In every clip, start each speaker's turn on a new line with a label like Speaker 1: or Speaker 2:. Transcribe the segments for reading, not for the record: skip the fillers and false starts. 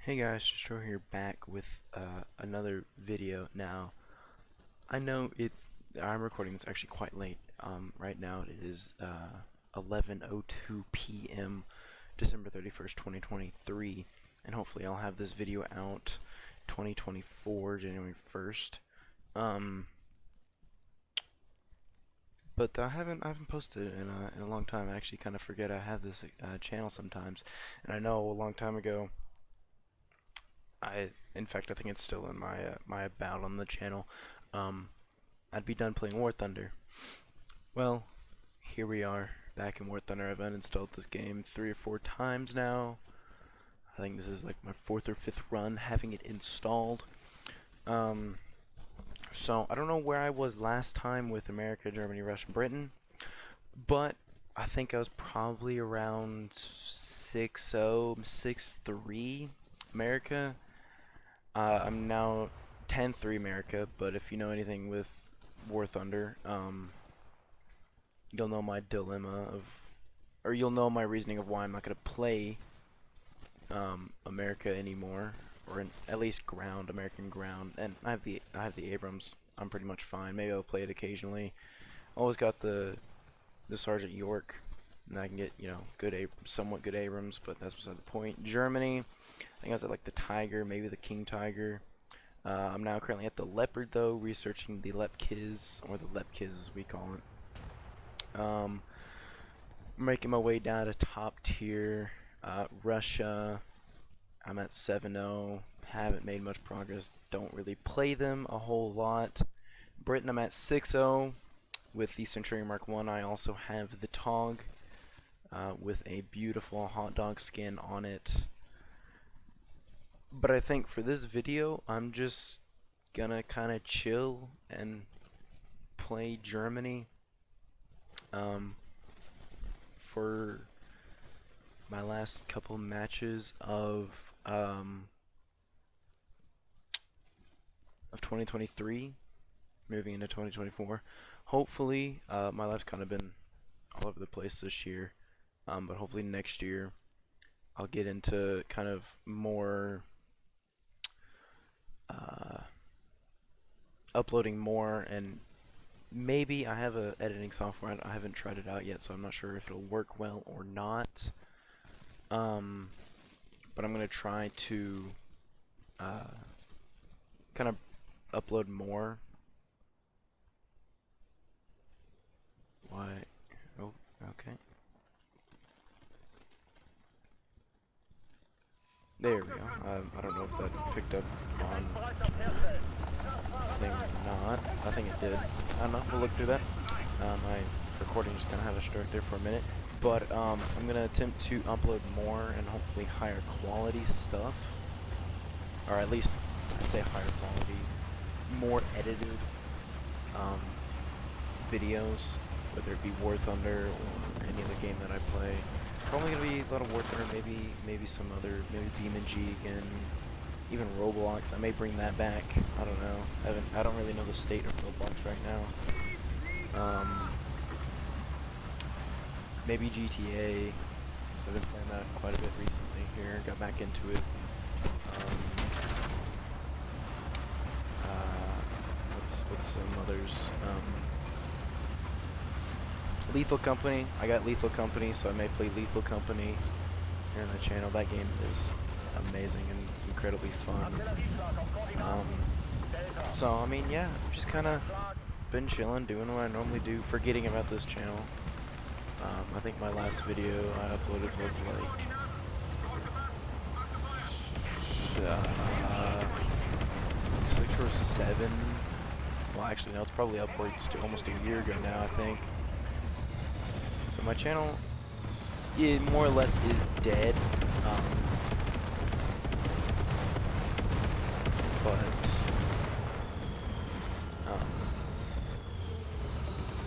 Speaker 1: Hey guys, Destro here back with another video. Now, I know I'm recording this actually quite late. Right now it is 11:02 p.m. December 31st, 2023, and hopefully I'll have this video out 2024 January 1st. But I haven't posted it in a long time. I actually kind of forget I have this channel sometimes, and I know a long time ago. In fact, I think it's still in my my about on the channel. I'd be done playing War Thunder. Well, here we are, back in War Thunder. I've uninstalled this game 3 or 4 times now. I think this is like my 4th or 5th run having it installed. So I don't know where I was last time with America, Germany, Russia, and Britain, but I think I was probably around 6-0, 6-3 America. I'm now 10-3 America, but if you know anything with War Thunder, you'll know my dilemma or you'll know my reasoning of why I'm not going to play America anymore, or at least American ground. And I have the Abrams. I'm pretty much fine. Maybe I'll play it occasionally. Always got the Sergeant York, and I can get somewhat good Abrams, but that's beside the point. Germany, I think I was at like the Tiger, maybe the King Tiger. I'm now currently at the Leopard though, researching the Lepkiz, or the Lepkiz as we call it. Making my way down to top tier. Russia, I'm at 7-0. Haven't made much progress. Don't really play them a whole lot. Britain, I'm at 6-0 with the Centurion Mark 1. I also have the Tog with a beautiful hot dog skin on it. But I think for this video, I'm just gonna kind of chill and play Germany for my last couple matches of 2023, moving into 2024. Hopefully, my life's kind of been all over the place this year, but hopefully next year I'll get into kind of more uploading more, and maybe I have a editing software. I haven't tried it out yet, so I'm not sure if it'll work well or not. But I'm gonna try to kind of upload more. Why? Oh, okay. There we go. I don't know if that picked up on thing or not. I think it did. I don't know. We'll look through that. My recording just kind of had a stroke there for a minute. But I'm going to attempt to upload more and hopefully higher quality stuff. Or at least, I say higher quality, more edited videos, whether it be War Thunder or any other game that I play. Probably gonna be a lot of War Thunder, maybe some other, maybe BeamNG again, even Roblox. I may bring that back. I don't know. I don't really know the state of Roblox right now. Maybe GTA. I've been playing that quite a bit recently here. Got back into it. What's some others? Lethal Company. I got Lethal Company, so I may play Lethal Company here on the channel. That game is amazing and incredibly fun. So I mean, yeah, I've just kind of been chilling, doing what I normally do, forgetting about this channel. I think my last video I uploaded was like 6 or 7. Well, actually, no, it's probably upwards to almost a year ago now, I think. So my channel, it more or less is dead,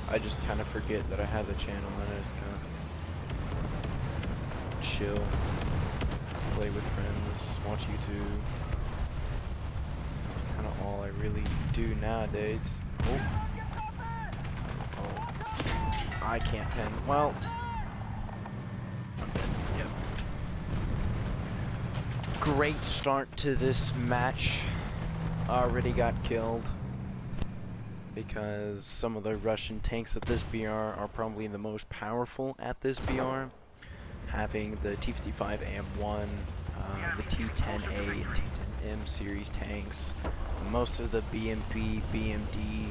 Speaker 1: I just kind of forget that I have a channel, and I just kind of chill, play with friends, watch YouTube. That's kind of all I really do nowadays. Oh, I can't pin. Well, I'm dead. Yep. great start to this match. Already got killed because some of the Russian tanks at this BR are probably the most powerful at this BR, having the T-55 AM1, the T-10A and T-10M series tanks, most of the BMP, BMD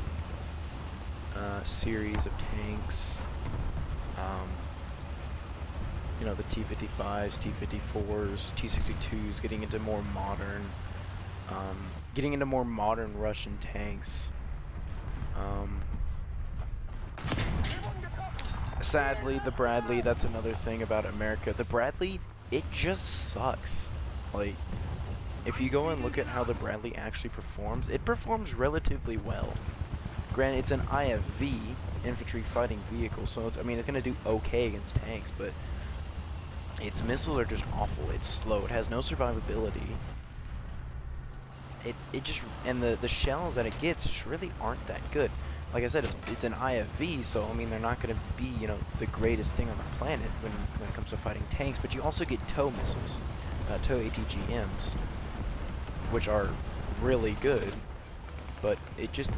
Speaker 1: series of tanks, you know, the T-55s, T-54s, T-62s, getting into more modern Russian tanks. Sadly, the Bradley, that's another thing about America. The Bradley, it just sucks. Like, if you go and look at how the Bradley actually performs, it performs relatively well. Granted, it's an IFV, infantry fighting vehicle, so it's, I mean, it's going to do okay against tanks, but its missiles are just awful. It's slow. It has no survivability. It just, and the shells that it gets just really aren't that good. Like I said, it's an IFV, so I mean they're not going to be, you know, the greatest thing on the planet when it comes to fighting tanks. But you also get TOW missiles, TOW ATGMs, which are really good. But it just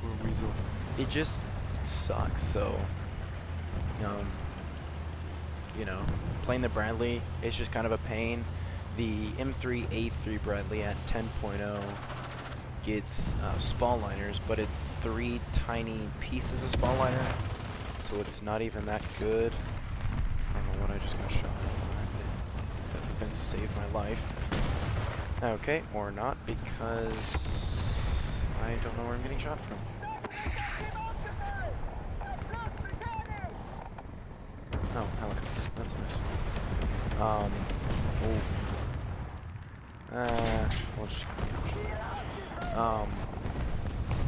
Speaker 1: poor weasel. It just sucks. So, you know, playing the Bradley, it's just kind of a pain. The M3A3 Bradley at 10.0 gets spall liners, but it's 3 tiny pieces of spall liner, so it's not even that good. I don't know what I just got shot at. That defense saved my life. Okay, or not, because I don't know where I'm getting shot from. Oh, helicopter. That's nice. We'll just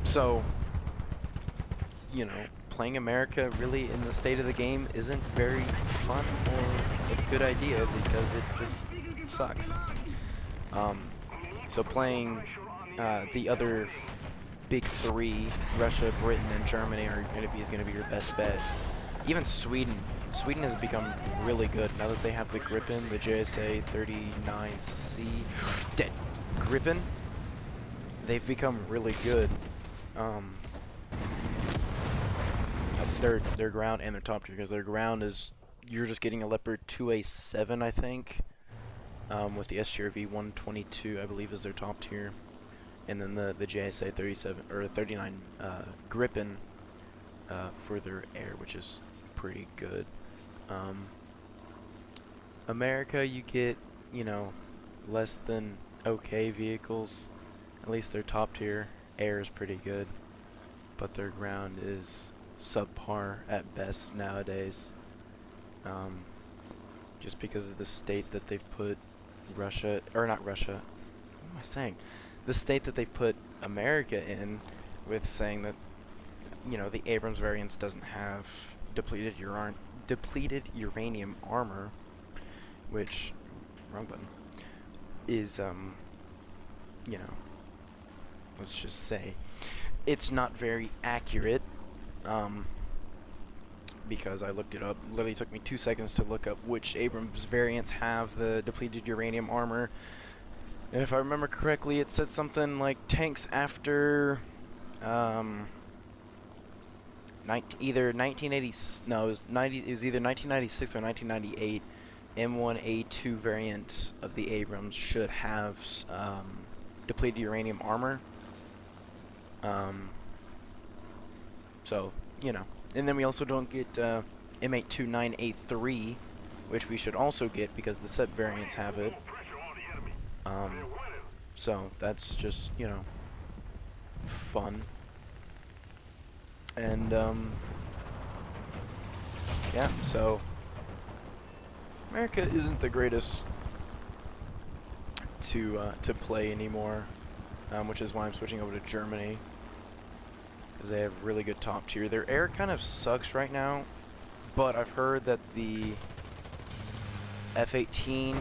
Speaker 1: so, you know, playing America really in the state of the game isn't very fun or a good idea because it just sucks. So playing the other big three, Russia, Britain, and Germany is going to be your best bet. Even Sweden. Sweden has become really good now that they have the Gripen, the JSA 39C. Dead. Gripen. They've become really good. Their ground and their top tier, because their ground is, you're just getting a Leopard 2A7, I think, with the STRV 122, I believe, is their top tier, and then the JSA 37 or 39 Gripen for their air, which is pretty good. America, you get, you know, less than okay vehicles. At least their top tier air is pretty good, but their ground is subpar at best nowadays. Just because of the state that they've put Russia, or not Russia, what am I saying? The state that they've put America in, with saying that, you know, the Abrams variants doesn't have depleted uranium armor, which, wrong button, is, you know, let's just say, it's not very accurate, because I looked it up. Literally took me 2 seconds to look up which Abrams variants have the depleted uranium armor. And if I remember correctly, it said something like tanks after, either 1980, no, it was either 1996 or 1998, M1A2 variant of the Abrams should have depleted uranium armor. So, you know. And then we also don't get M829A3, which we should also get because the set variants have it. So that's just, you know, fun. And, yeah, so America isn't the greatest to play anymore, which is why I'm switching over to Germany, because they have really good top tier. Their air kind of sucks right now, but I've heard that the F-18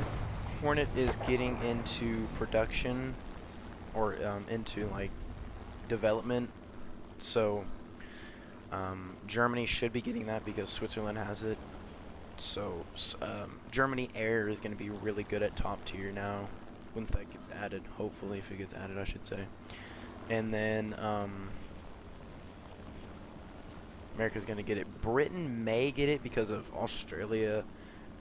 Speaker 1: Hornet is getting into production, or into like development, so Germany should be getting that because Switzerland has it So Germany Air is going to be really good at top tier now once that gets added. Hopefully, if it gets added, I should say. And then America's going to get it. Britain may get it because of Australia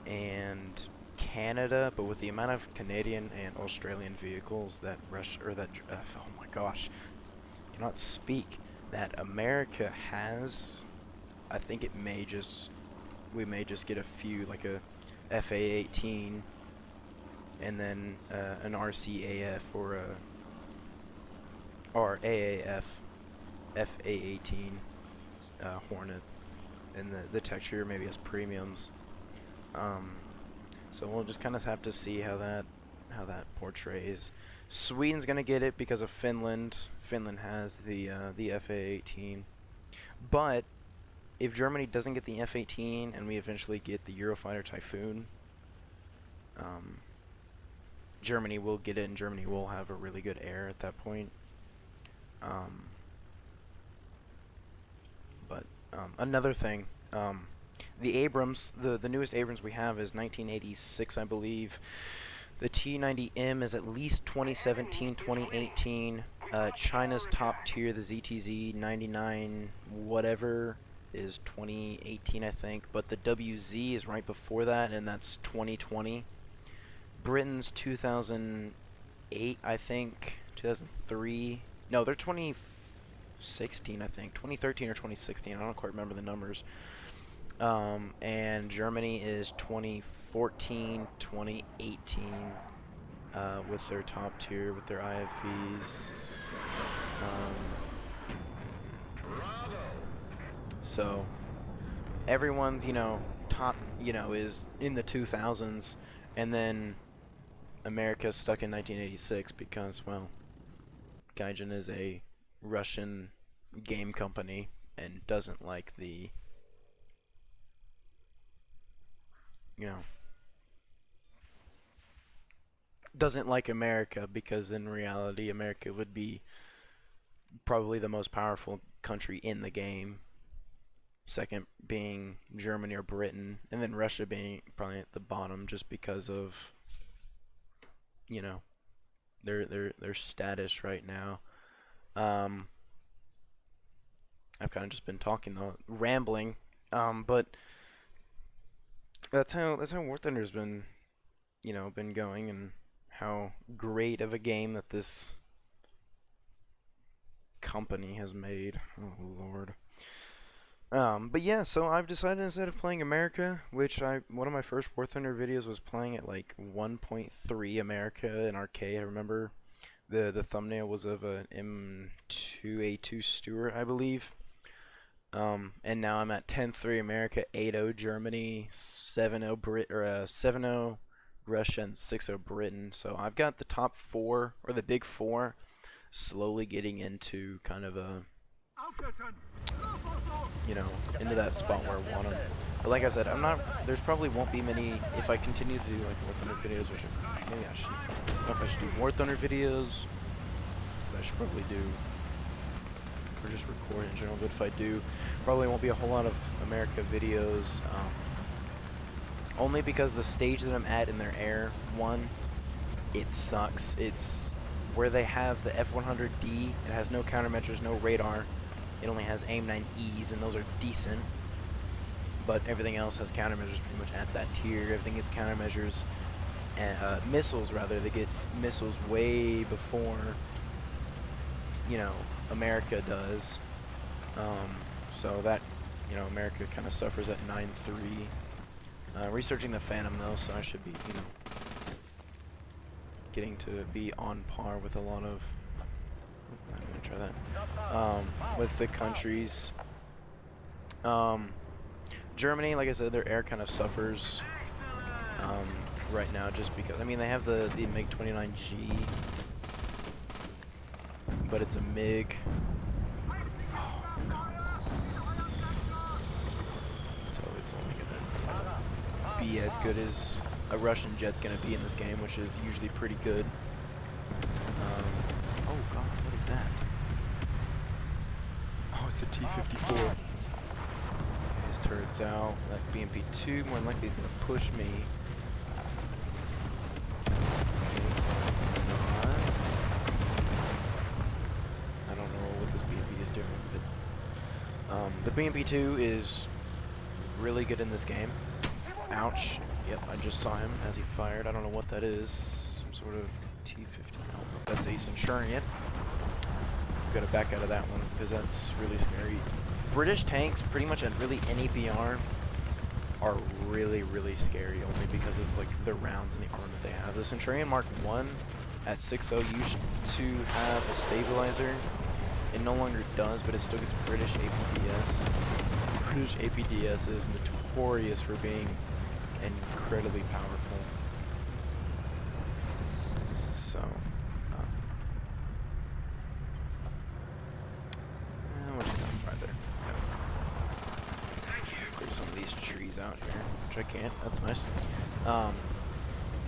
Speaker 1: and Canada, but with the amount of Canadian and Australian vehicles that oh my gosh, cannot speak, that America has, I think we may just get a few, like a FA-18 and then an RCAF or AAF FA-18 Hornet, and the texture maybe has premiums. So we'll just kind of have to see how that portrays. Sweden's gonna get it because of Finland. Finland has the FA-18, but if Germany doesn't get the F-18 and we eventually get the Eurofighter Typhoon, Germany will get it, and Germany will have a really good air at that point. Another thing, the Abrams, the newest Abrams we have is 1986, I believe. The T-90M is at least 2017, 2018. China's top tier, the ZTZ 99 whatever, is 2018, I think. But the WZ is right before that, and that's 2020. Britain's 2008, I think. 2003. No, they're 2016, I think. 2013 or 2016. I don't quite remember the numbers. And Germany is 2014, 2018, with their top tier, with their IFVs. So everyone's, top, is in the 2000s, and then America's stuck in 1986 because, well, Gaijin is a Russian game company and doesn't like the, doesn't like America, because in reality America would be probably the most powerful country in the game, second being Germany or Britain, and then Russia being probably at the bottom just because of their status right now. I've kind of just been talking though, rambling, but that's how War Thunder's been been going, and how great of a game that this company has made. Oh Lord. But yeah, so I've decided, instead of playing America, which one of my first War Thunder videos was playing at like 1.3 America in arcade. I remember the thumbnail was of an M2A2 Stuart, I believe. And now I'm at 10-3 America, 8-0 Germany, 7-0 Russia, and 6-0 Britain. So I've got the top four, or the big four, slowly getting into kind of a, into that spot where I want them. But like I said, there's probably won't be many, if I continue to do like War Thunder videos, which maybe I don't know if I should do War Thunder videos, but I should probably do, or just record in general, but if I do, probably won't be a whole lot of America videos, only because the stage that I'm at in their air, it sucks. It's where they have the F-100D, it has no countermeasures, no radar. It only has AIM-9Es, and those are decent. But everything else has countermeasures pretty much at that tier. Everything gets countermeasures, and missiles rather. They get missiles way before, America does. So that, America kind of suffers at 9-3. Researching the Phantom though, so I should be, getting to be on par with a lot of. I'm gonna try that. With the countries. Germany, like I said, their air kind of suffers right now, just because, they have the MiG-29G, but it's a MiG. So it's only gonna be as good as a Russian jet's gonna be in this game, which is usually pretty good. Oh god, what is that? Oh, it's a T-54. It's turrets out. That BMP-2 more than likely is going to push me. I don't know what this BMP is doing, but the BMP-2 is really good in this game. Ouch. Yep, I just saw him as he fired. I don't know what that is. Some sort of T-50. Oh, that's a Centurion. Gotta back out of that one because that's really scary. British tanks, pretty much at really any BR, are really, really scary only because of like the rounds and the armor that they have. The Centurion Mark 1 at 6.0 used to have a stabilizer. It no longer does, but it still gets British APDS. British APDS is notorious for being incredibly powerful. So, we'll just not right there. Yep. Clear some of these trees out here, which I can't. That's nice.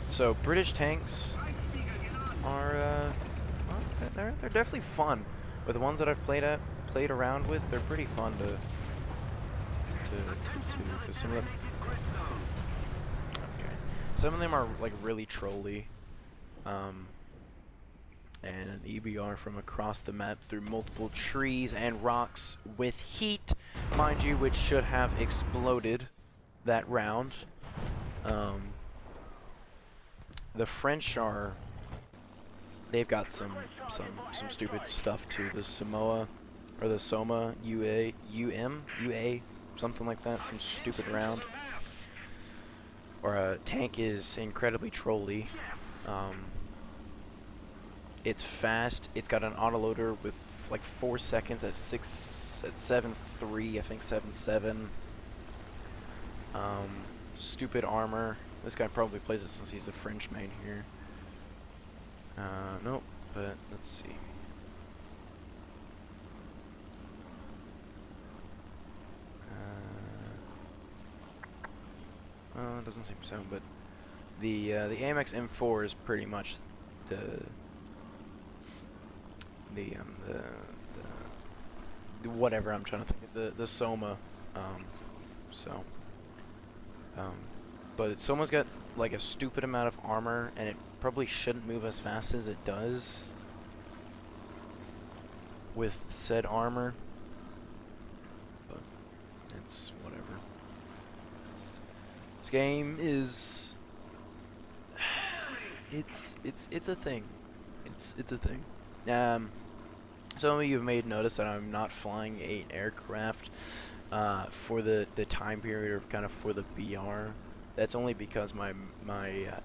Speaker 1: So British tanks are, well, they're definitely fun. But the ones that I've played around with, they're pretty fun to because some of them. Okay. Some of them are like really trolly. And an EBR from across the map through multiple trees and rocks with heat, mind you, which should have exploded that round. The French are, they've got some stupid stuff too. The Samoa, or the Soma UA, something like that, some stupid round. Or a tank is incredibly trolly. It's fast. It's got an autoloader with like 4 seconds at 7.3, I think 7.7. Stupid armor. This guy probably plays it since he's the French main here. Nope, but let's see. Well, it doesn't seem so, but the AMX M4 is pretty much the whatever I'm trying to think of, the Soma, but Soma's got like a stupid amount of armor, and it probably shouldn't move as fast as it does with said armor, but it's whatever. This game is it's a thing. It's a thing. Some of you have made notice that I'm not flying 8 aircraft for the time period, or kind of for the BR. That's only because my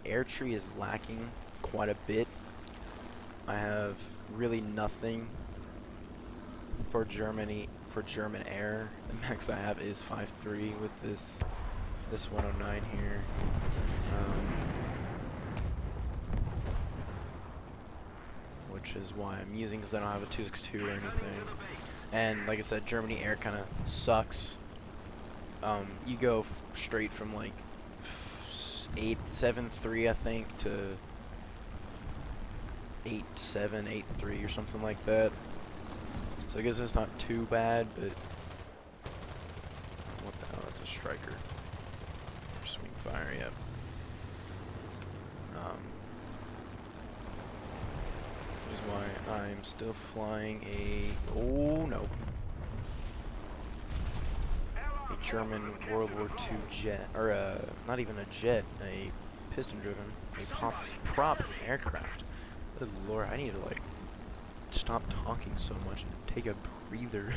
Speaker 1: air tree is lacking quite a bit. I have really nothing for German air. The max I have is 5.3 with this 109 here. Which is why I'm using, because I don't have a 262 or anything. And like I said, Germany air kind of sucks. You go straight from like 8.73 I think to 8.7, 8.3 or something like that. So I guess it's not too bad, but what the hell? That's a striker. Swing fire, yep. Which is why I'm still flying a German World War II jet, or not even a jet, a piston-driven, a prop aircraft. Good lord, I need to like stop talking so much and take a breather.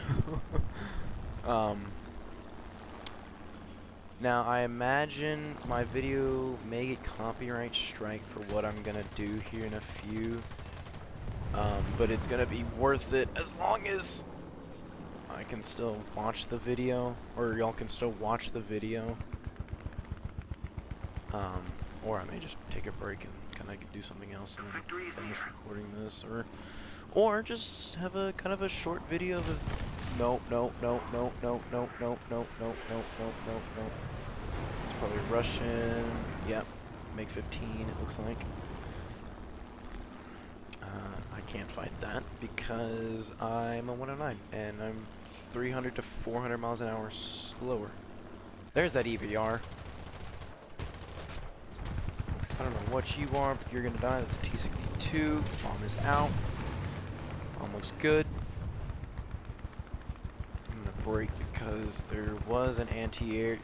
Speaker 1: Now I imagine my video may get copyright strike for what I'm gonna do here in a few, but it's gonna be worth it as long as I can still watch the video, or y'all can still watch the video. Or I may just take a break and kind of do something else and then finish recording this, or just have a kind of a short video of no. It's probably Russian. Yep, MiG 15 it looks like. I can't fight that because I'm a 109 and I'm 300 to 400 miles an hour slower. There's that EVR. I don't know what you are, but you're gonna die. That's a T-62. Bomb is out. Bomb looks good. I'm gonna break because there was an anti-air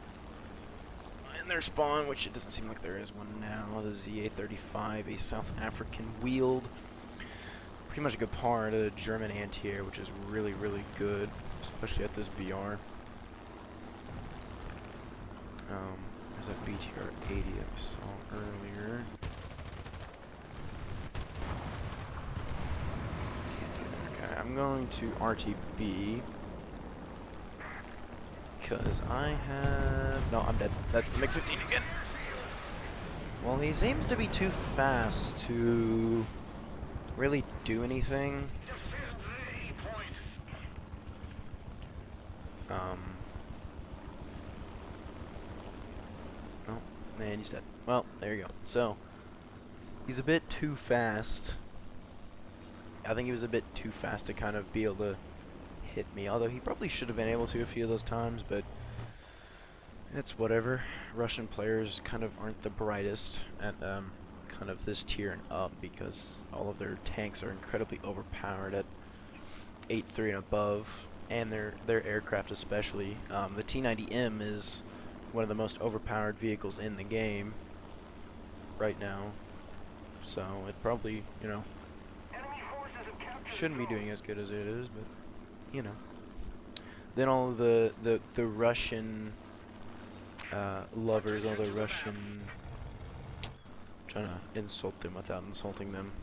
Speaker 1: in their spawn, which it doesn't seem like there is one now. The ZA-35, a South African wheeled. Pretty much a good part of the German anti-air, which is really, really good, especially at this BR. There's that BTR-80 that we saw earlier. Okay, I'm going to RTB. Because I have... No, I'm dead. That's the MiG-15 again. Well, he seems to be too fast to really do anything. Oh, man, he's dead. Well, there you go. So, he's a bit too fast. I think he was a bit too fast to kind of be able to hit me, although he probably should have been able to a few of those times, but it's whatever. Russian players kind of aren't the brightest at kind of this tier and up, because all of their tanks are incredibly overpowered at 8.3 and above, and their aircraft especially. The T-90M is one of the most overpowered vehicles in the game right now, so it probably, you know, shouldn't be doing as good as it is, but you know. Then all of the Russian lovers, all the Russian, trying to insult them without insulting them.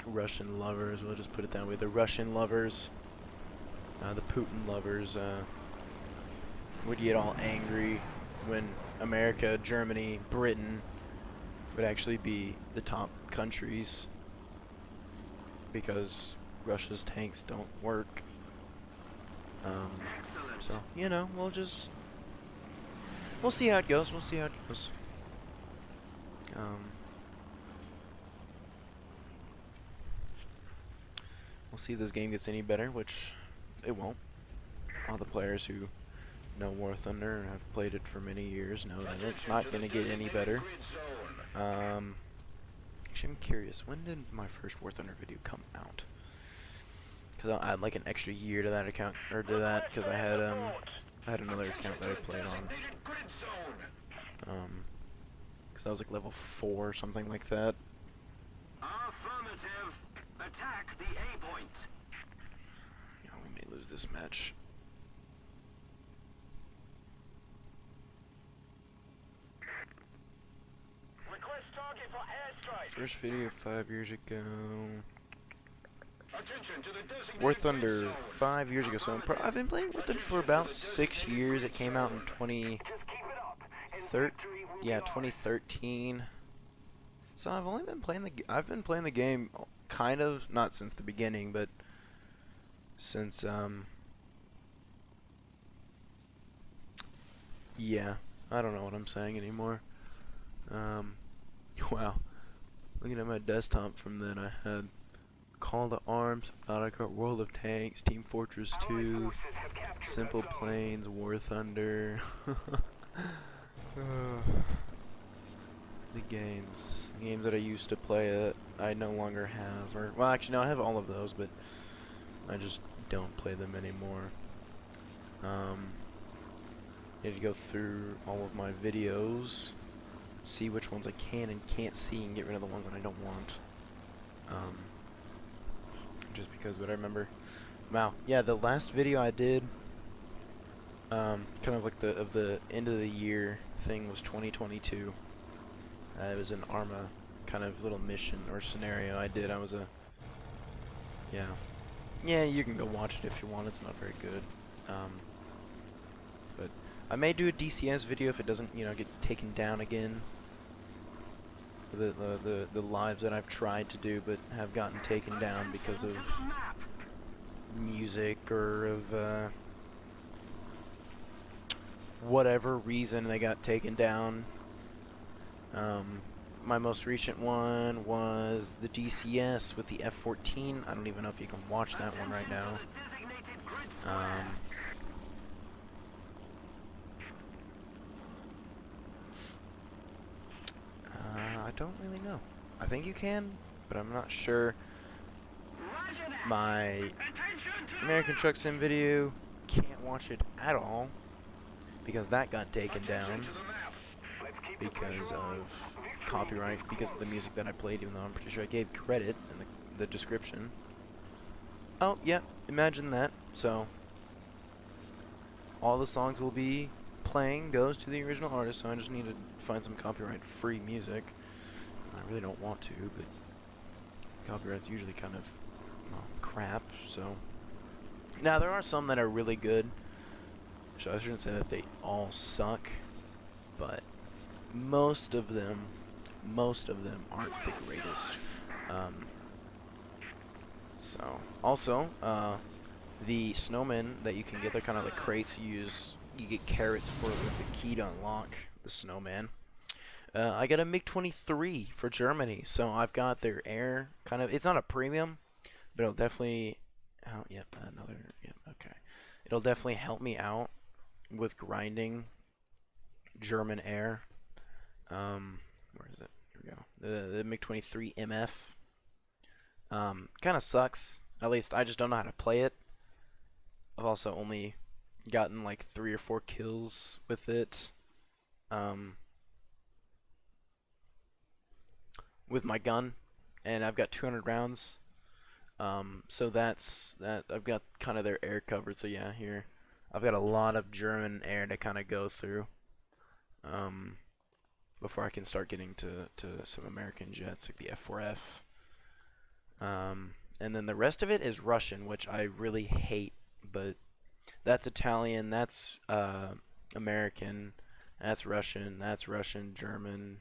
Speaker 1: Russian lovers, we'll just put it that way. The Russian lovers, the Putin lovers, would get all angry when America, Germany, Britain would actually be the top countries because Russia's tanks don't work. So, you know, we'll see how it goes. We'll see how it goes. We'll see if this game gets any better, which it won't. All the players who know War Thunder and have played it for many years know that it's not going to get any better. Actually, I'm curious, when did my first War Thunder video come out? Because I had like an extra year to that account, or to that, because I had another account that I played on. Because I was like level 4 or something like that.
Speaker 2: Affirmative. Attack the A point.
Speaker 1: You know, we may lose this match.
Speaker 2: Request target for airstrike.
Speaker 1: First video 5 years ago.
Speaker 2: Attention to the designated
Speaker 1: War Thunder 5 years ago. So I've been playing War Thunder for about 6 years. It came out in 2013. So I've only been playing the game kind of, not since the beginning, but since yeah, I don't know what I'm saying anymore. Wow, looking at my desktop from then, I had Call to Arms, Nautica, World of Tanks, Team Fortress 2, Simple Planes, War Thunder. The games that I used to play that I no longer have, or well, actually no, I have all of those, but I just don't play them anymore. Need to go through all of my videos, see which ones I can and can't see, and get rid of the ones that I don't want. Just because, but I remember. Wow, yeah, the last video I did, kind of like the end of the year thing, was 2022. It was an Arma kind of little mission or scenario I did. I was a... Yeah, you can go watch it if you want. It's not very good. But I may do a DCS video if it doesn't, you know, get taken down again. The lives that I've tried to do but have gotten taken down because of music or of whatever reason they got taken down. My most recent one was the DCS with the F-14. I don't even know if you can watch that one right now. I don't really know. I think you can, but I'm not sure.
Speaker 2: Roger that.
Speaker 1: My
Speaker 2: Attention to
Speaker 1: American Truck Sim video, can't watch it at all because that got taken down
Speaker 2: the map. Let's keep the
Speaker 1: because
Speaker 2: pressure on.
Speaker 1: of copyright, because of the music that I played, even though I'm pretty sure I gave credit in the description. Oh, yeah, imagine that. So, all the songs will be playing goes to the original artist, so I just need to find some copyright-free music. I really don't want to, but copyright's usually kind of, well, crap, so. Now, there are some that are really good, so I shouldn't say that they all suck, but most of them aren't the greatest. So, also, the snowmen that you can get, they're kind of like crates you get carrots for with the key to unlock the snowman. I got a MiG-23 for Germany, so I've got their air kind of, it's not a premium, but it'll definitely, oh, yep, another, yep, okay. It'll definitely help me out with grinding German air. Where is it? Here we go. The MiG-23 MF. Kind of sucks. At least I just don't know how to play it. I've also only gotten like 3 or 4 kills with it. With my gun, and I've got 200 rounds. So that's that. I've got kind of their air covered. So yeah, here I've got a lot of German air to kind of go through. Before I can start getting to some American jets like the F4F. And then the rest of it is Russian, which I really hate, but that's Italian, that's American, that's Russian, German,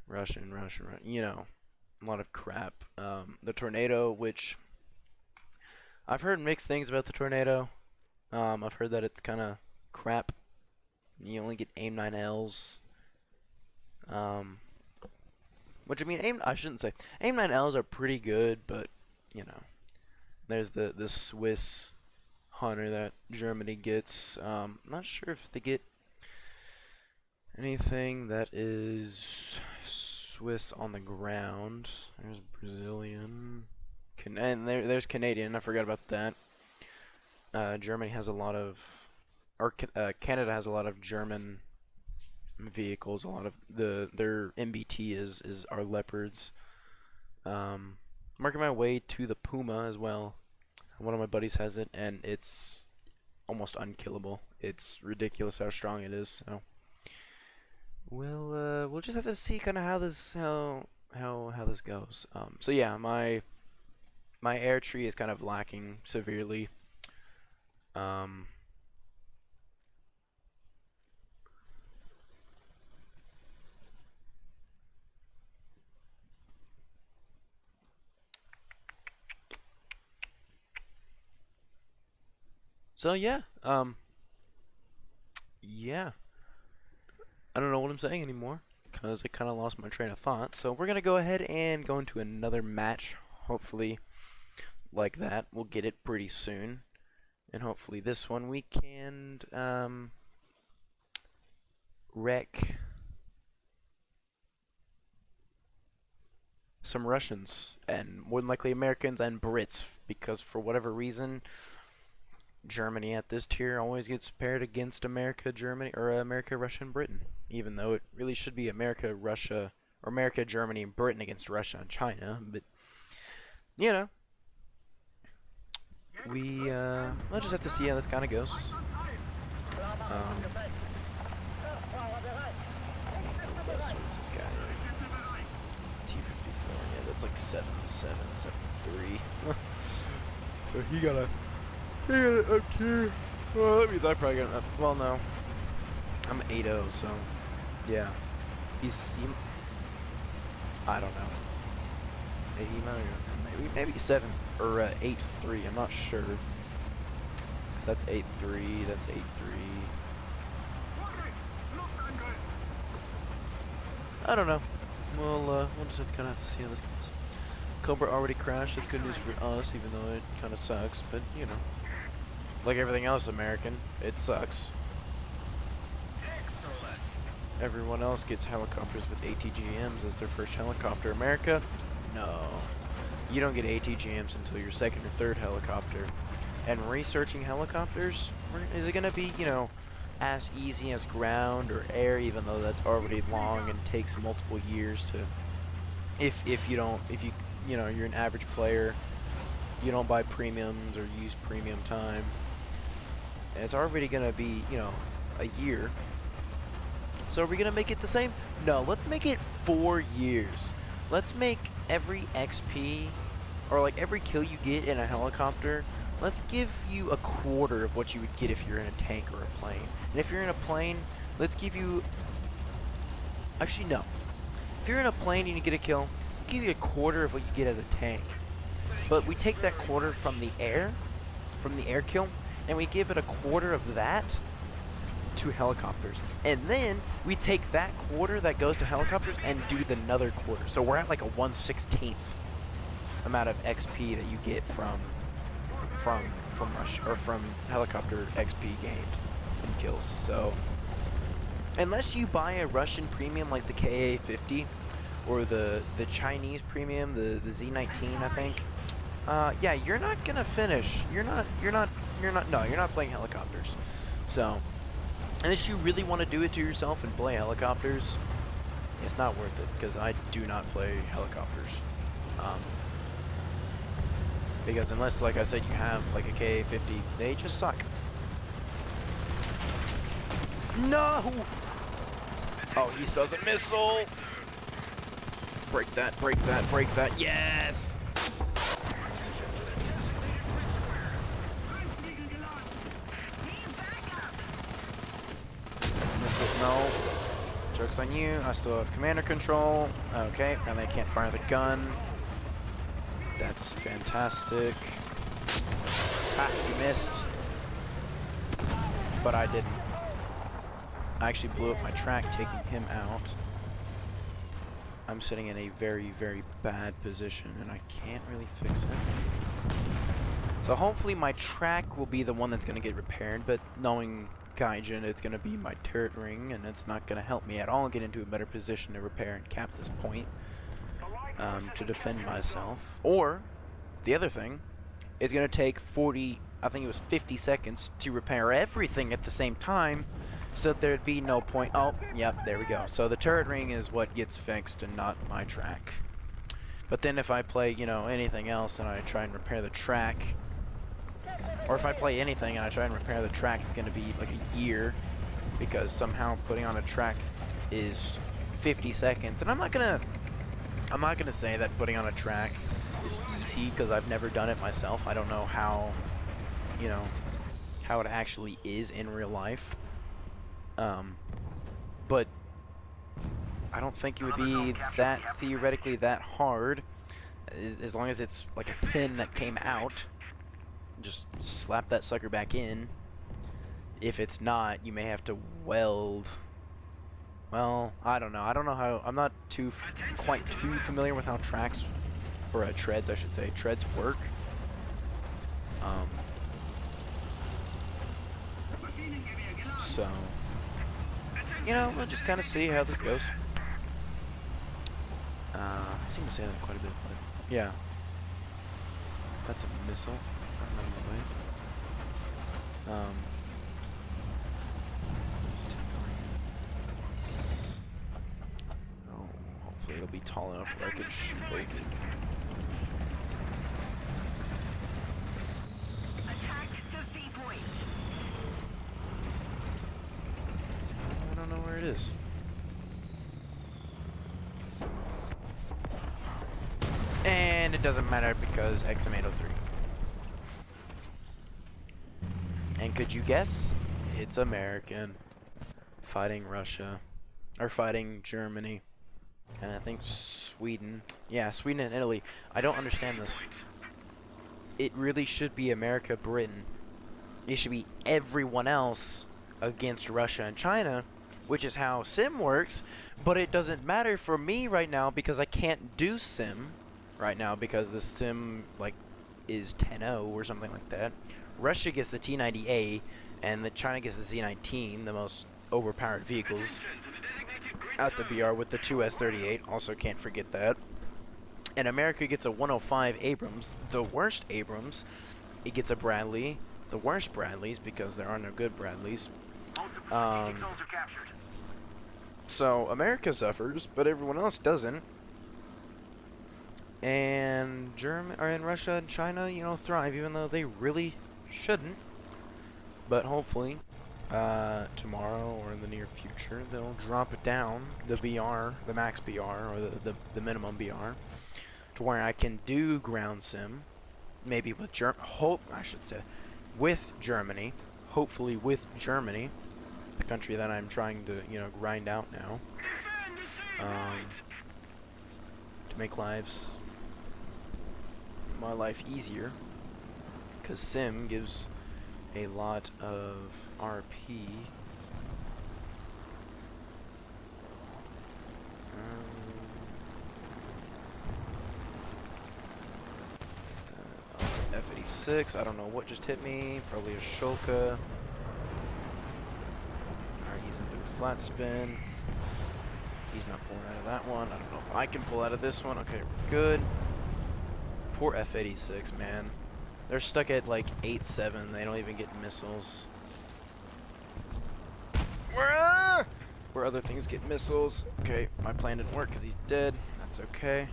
Speaker 1: Russian, you know, a lot of crap. The Tornado, which I've heard mixed things about the Tornado. I've heard that it's kind of crap. You only get AIM-9Ls. Which I mean, I shouldn't say AIM-9Ls are pretty good, but you know, there's the Swiss Hunter that Germany gets. Not sure if they get anything that is Swiss on the ground. There's Brazilian, and there's Canadian. I forgot about that. Germany has a lot of, or Canada has a lot of German vehicles. A lot of their MBT is our Leopards. Marking my way to the Puma as well. One of my buddies has it, and it's almost unkillable. It's ridiculous how strong it is. So we'll just have to see kind of how this goes. So yeah, my air tree is kind of lacking severely. So yeah, yeah. I don't know what I'm saying anymore because I kind of lost my train of thought. So we're gonna go ahead and go into another match. Hopefully, like that, we'll get it pretty soon, and hopefully this one we can wreck some Russians and more than likely Americans and Brits, because for whatever reason Germany at this tier always gets paired against America, Germany, or America, Russia, and Britain, even though it really should be America, Russia, or America, Germany, and Britain against Russia and China. But you know, we'll just have to see how this kind of goes. What is this guy? T-54. Yeah, that's like 7.7, 7.3. So he got a. Yeah, up here. Well, that means I probably got up. Well, no. I'm 8.0, so. Yeah. I don't know. Maybe 7 or 8.3. I'm not sure. 'Cause that's 8.3. That's 8.3. I don't know. We'll just have to kind of have to see how this goes. Cobra already crashed. That's good news for us, even though it kind of sucks. But you know. Like everything else American, it sucks.
Speaker 2: Excellent.
Speaker 1: everyone else gets helicopters with ATGMs as their first helicopter. America, no. You don't get ATGMs until your second or third helicopter. And researching helicopters, is it going to be, you know, as easy as ground or air, even though that's already long and takes multiple years to, if you know, you're an average player, you don't buy premiums or use premium time, it's already going to be, you know, a year. So are we going to make it the same? No, let's make it 4 years. Let's make every XP, or like every kill you get in a helicopter, let's give you a quarter of what you would get if you're in a tank or a plane. And if you're in a plane, let's give you, actually no. If you're in a plane and you get a kill, we'll give you a quarter of what you get as a tank. But we take that quarter from the air kill, and we give it a quarter of that to helicopters. And then we take that quarter that goes to helicopters and do the another quarter. So we're at like a 1/16 amount of XP that you get from rush or from helicopter XP gained in kills. So unless you buy a Russian premium like the KA-50 or the Chinese premium, the Z-19, I think. Yeah, you're not gonna finish. You're not playing helicopters. So unless you really want to do it to yourself and play helicopters, it's not worth it, because I do not play helicopters. Because unless, like I said, you have like a KA-50, they just suck. No! Oh, he does a missile! Break that, break that, break that. Yes! Missile, no. Joke's on you. I still have commander control. Okay, and they can't fire the gun. That's fantastic. Ah, you missed. But I didn't. I actually blew up my track taking him out. I'm sitting in a very, very bad position and I can't really fix it. So hopefully my track will be the one that's going to get repaired, but knowing Gaijin, it's going to be my turret ring, and it's not going to help me at all get into a better position to repair and cap this point. To defend myself. Or, the other thing, it's going to take 40, I think it was 50 seconds to repair everything at the same time, so there'd be no point. Oh, yep, there we go. So the turret ring is what gets fixed and not my track. But then if I play, you know, anything else and I try and repair the track, or if I play anything and I try and repair the track, it's going to be like a year, because somehow putting on a track is 50 seconds. And I'm not gonna say that putting on a track is easy, because I've never done it myself. I don't know how, you know, how it actually is in real life. But I don't think it would be that theoretically that hard, as long as it's like a pin that came out. Just slap that sucker back in. If it's not, you may have to weld. Well, I don't know. I don't know how. I'm not quite too familiar with how tracks, or treads, I should say, treads work. So, you know, we'll just kind of see how this goes. I seem to say that quite a bit, but yeah. That's a missile. I'm running away. Oh, hopefully it'll be tall enough where I can shoot it.
Speaker 2: Attack to C point.
Speaker 1: I don't know where it is. And it doesn't matter because XM803. And could you guess? It's American fighting Russia, or fighting Germany, and I think Sweden. Yeah, Sweden and Italy. I don't understand this. It really should be America, Britain. It should be everyone else against Russia and China, which is how Sim works, but it doesn't matter for me right now because I can't do Sim right now because the Sim like is 10-0 or something like that. Russia gets the T-90A and the China gets the Z-19, the most overpowered vehicles. at the BR with the 2S38. Also can't forget that. And America gets a 105 Abrams, the worst Abrams. It gets a Bradley, the worst Bradleys, because there are no good Bradleys. So America suffers, but everyone else doesn't. And Russia and China, you know, thrive, even though they really shouldn't. But hopefully, tomorrow or in the near future, they'll drop it down, the BR, the max BR, or the minimum BR, to where I can do ground sim, maybe with with Germany, hopefully with Germany, the country that I'm trying to, you know, grind out now, to make my life easier, because sim gives a lot of RP. F86, I don't know what just hit me, probably a Shulka. Alright, he's into a flat spin. He's not pulling out of that one. I don't know if I can pull out of this one. Okay, we're good. Poor F86, man. They're stuck at like 8-7. They don't even get missiles. Where other things get missiles. Okay, my plan didn't work because he's dead. That's okay.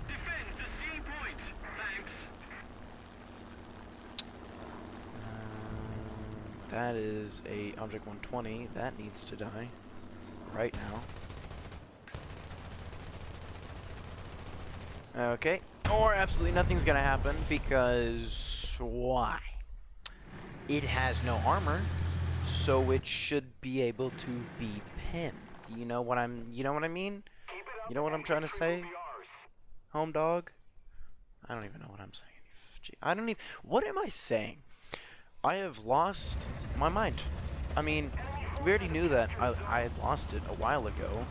Speaker 1: That is a Object 120. That needs to die right now. Okay. Or absolutely nothing's gonna happen because why? It has no armor, so it should be able to be pinned. You know what I mean? You know what I'm trying to say? Home dog? I don't even know what I'm saying. What am I saying? I have lost my mind. I mean, we already knew that I had lost it a while ago,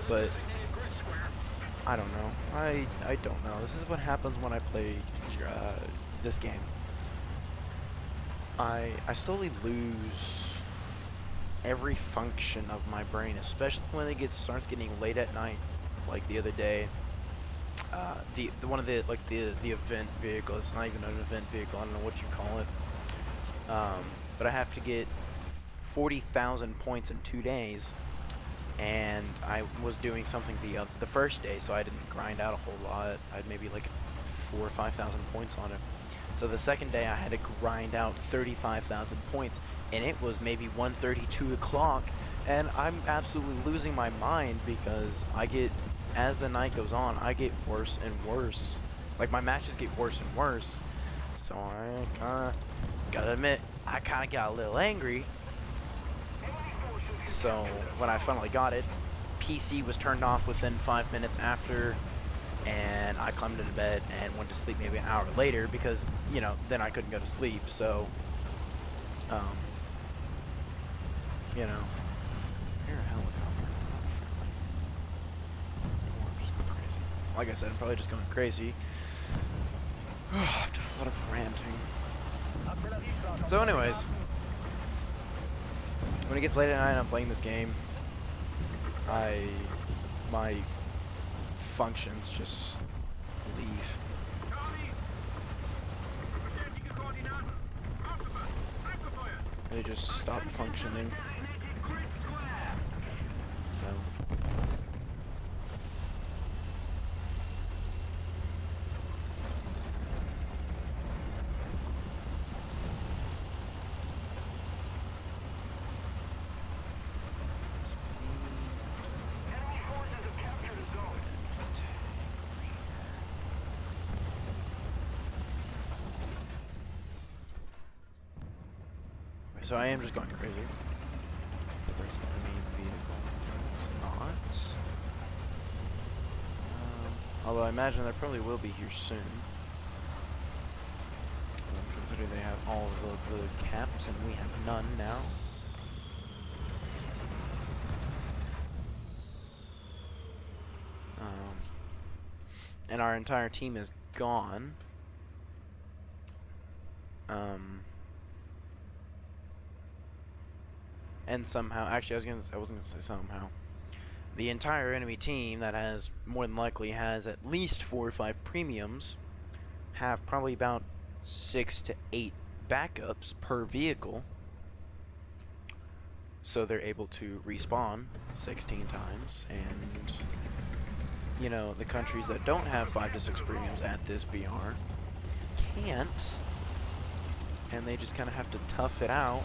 Speaker 1: but I don't know. I don't know. This is what happens when I play this game. I slowly lose every function of my brain, especially when it starts getting late at night, like the other day. The one of the event vehicles. It's not even an event vehicle. I don't know what you call it. But I have to get 40,000 points in 2 days, and I was doing something the first day, so I didn't grind out a whole lot. I had maybe like 4,000 or 5,000 points on it. So the second day I had to grind out 35,000 points, and it was maybe 1:30, 2 o'clock, and I'm absolutely losing my mind because as the night goes on, I get worse and worse. Like, my matches get worse and worse. So I gotta admit, I kinda got a little angry. So when I finally got it, PC was turned off within 5 minutes after, and I climbed into bed and went to sleep maybe an hour later because, you know, then I couldn't go to sleep. So, you know, hear a helicopter. I'm just going crazy. Like I said, I'm probably just going crazy. I've done a lot of ranting. So anyways, when it gets late at night and I'm playing this game, my functions just leave. They just stop functioning. So So I am just going crazy. But there's an enemy vehicle. There's not. Although I imagine there probably will be here soon. Considering they have all of the caps and we have none now. And our entire team is gone. And somehow, actually, I wasn't gonna say somehow. the entire enemy team that has more than likely has at least 4 or 5 premiums have probably about 6 to 8 backups per vehicle, so they're able to respawn 16 times. And you know, the countries that don't have 5 to 6 premiums at this BR can't, and they just kind of have to tough it out.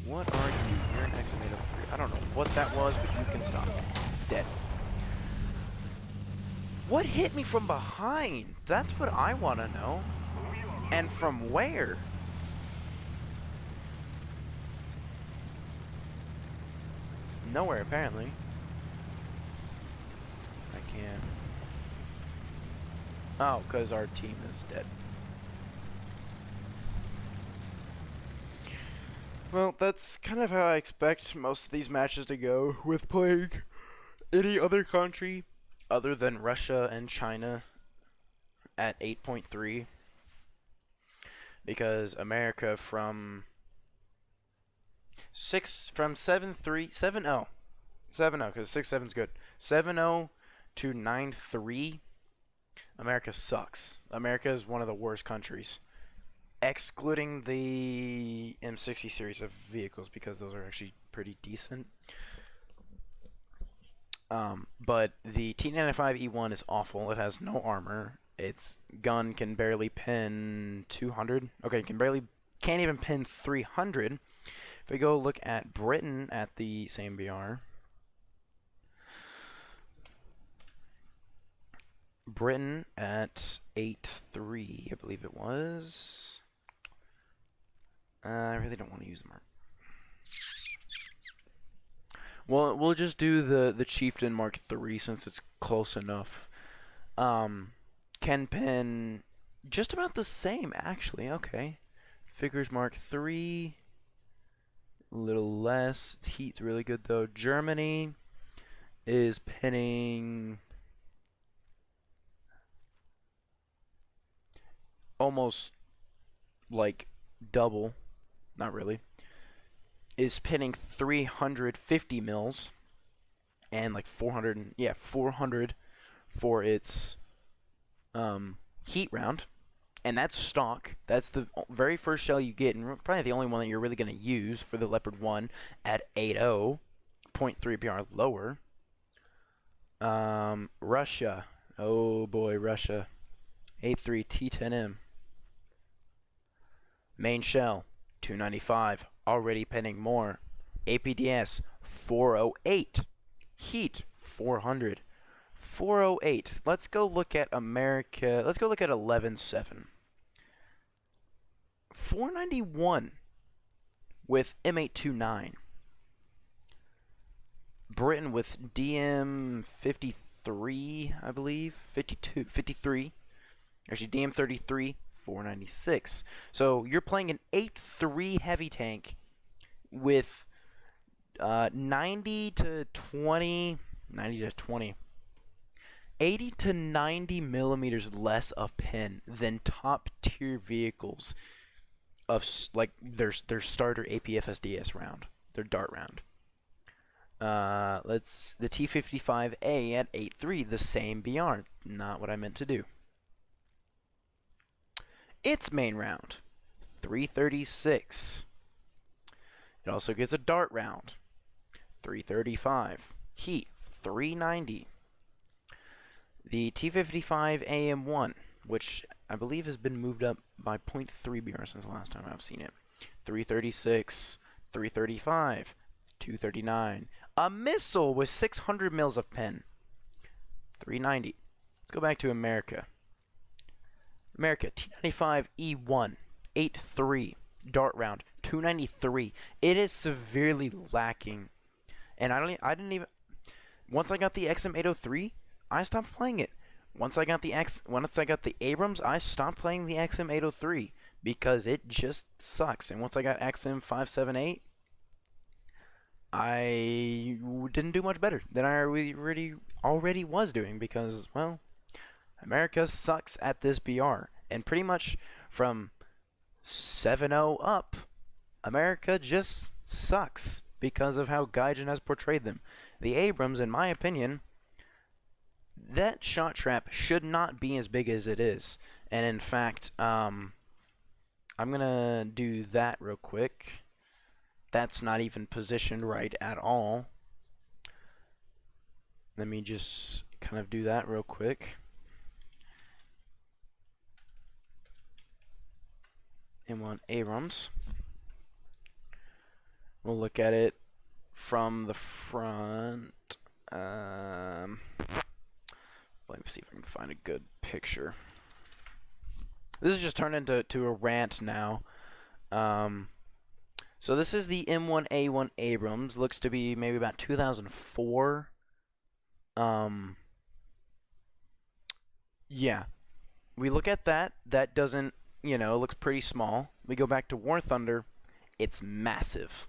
Speaker 1: What are you? You're an XM803. I don't know what that was, but you can stop. Dead. What hit me from behind? That's what I want to know. And from where? Nowhere, apparently. I can't. Oh, because our team is dead. Well, that's kind of how I expect most of these matches to go with playing any other country other than Russia and China at 8.3. Because America from 7-3, 7-0, 7-0, because 6-7 is good. 7-0 to 9-3. America sucks. America is one of the worst countries, excluding the M60 series of vehicles, because those are actually pretty decent. But the T95E1 is awful. It has no armor. Its gun can barely pin 200. Okay, can't even pin 300. If we go look at Britain at the same BR, Britain at 8.3, I believe it was. I really don't want to use the mark. Well, we'll just do the Chieftain Mark III since it's close enough. Can pin just about the same, actually. Okay. Figures Mark III. A little less. Heat's really good, though. Germany is pinning almost like double. Not really. Is pinning 350 mils and like 400, 400 for its heat round, and that's stock. That's the very first shell you get, and probably the only one that you're really going to use for the Leopard 1 at 8.0, 0.3 PR lower. Russia, oh boy, Russia, 8.3 T10M. Main shell, 295. Already pinning more. APDS 408. Heat 400. 408. Let's go look at America. Let's go look at 11.7. 491 with M829. Britain with DM53, I believe. 53. Actually, DM33. 496. So you're playing an 8.3 heavy tank with 90 to 20, 80 to 90 millimeters less of pin than top tier vehicles of like their starter APFSDS round, their dart round. The T55A at 8.3, the same BR. Not what I meant to do. Its main round, 336. It also gets a dart round, 335. Heat, 390. The T55 AM1, which I believe has been moved up by 0.3 BR since the last time I've seen it, 336, 335, 239. A missile with 600 mils of pen, 390. Let's go back to America. America, T95E1, 8.3, dart round, 293. It is severely lacking, and I didn't even. Once I got the XM803, I stopped playing it. Once I got the Abrams, I stopped playing the XM803 because it just sucks. And once I got XM578, didn't do much better than I already was doing because, well, America sucks at this BR. And pretty much from 7-0 up, America just sucks because of how Gaijin has portrayed them. The Abrams, in my opinion, that shot trap should not be as big as it is. And in fact, I'm going to do that real quick. That's not even positioned right at all. Let me just kind of do that real quick. M1 Abrams. We'll look at it from the front. Let me see if I can find a good picture. This has just turned into a rant now. So this is the M1A1 Abrams. Looks to be maybe about 2004. Yeah. We look at that. That doesn't, looks pretty small. We go back to War Thunder. It's massive.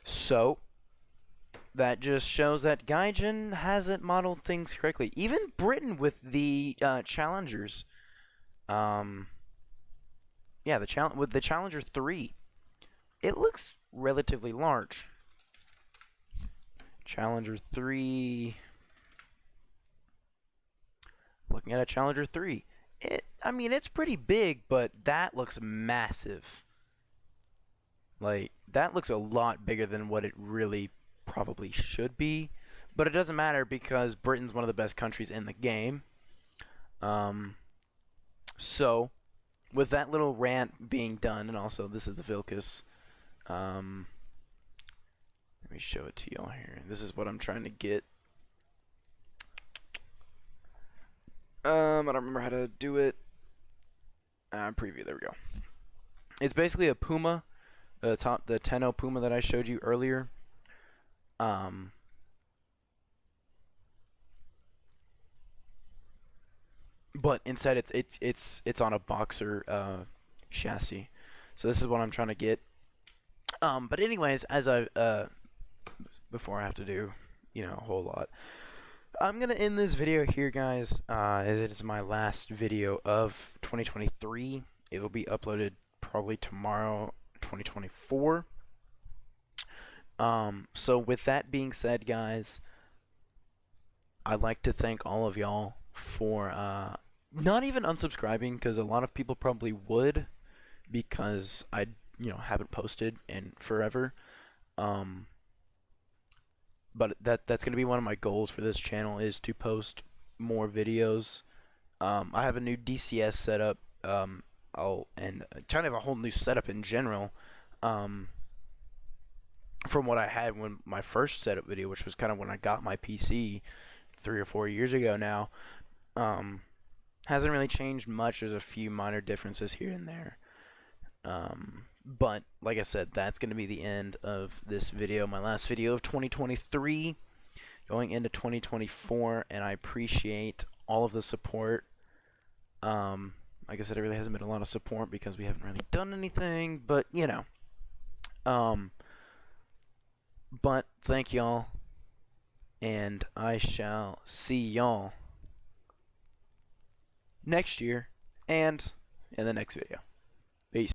Speaker 1: So that just shows that Gaijin hasn't modeled things correctly. Even Britain with the Challengers. Yeah, with the Challenger 3, it looks relatively large. Challenger 3. Looking at a Challenger 3. It's pretty big, but that looks massive. Like, that looks a lot bigger than what it really probably should be. But it doesn't matter because Britain's one of the best countries in the game. So, with that little rant being done, and also this is the Vilcus. Let me show it to y'all here. This is what I'm trying to get. I don't remember how to do it. Preview. There we go. It's basically a Puma, the 10-0 Puma that I showed you earlier. But instead it's on a Boxer chassis. So this is what I'm trying to get. But anyways, before I have to do, a whole lot, I'm gonna end this video here, guys. As it is my last video of 2023. It will be uploaded probably tomorrow, 2024. So with that being said, guys, I'd like to thank all of y'all for not even unsubscribing, because a lot of people probably would, because I haven't posted in forever. But that's gonna be one of my goals for this channel, is to post more videos. I have a new DCS setup, and kind of a whole new setup in general, from what I had when my first setup video, which was kind of when I got my PC 3 or 4 years ago now. Hasn't really changed much. There's a few minor differences here and there. But like I said, that's going to be the end of this video, my last video of 2023, going into 2024, and I appreciate all of the support. Like I said, it really hasn't been a lot of support because we haven't really done anything, but but thank y'all, and I shall see y'all next year and in the next video.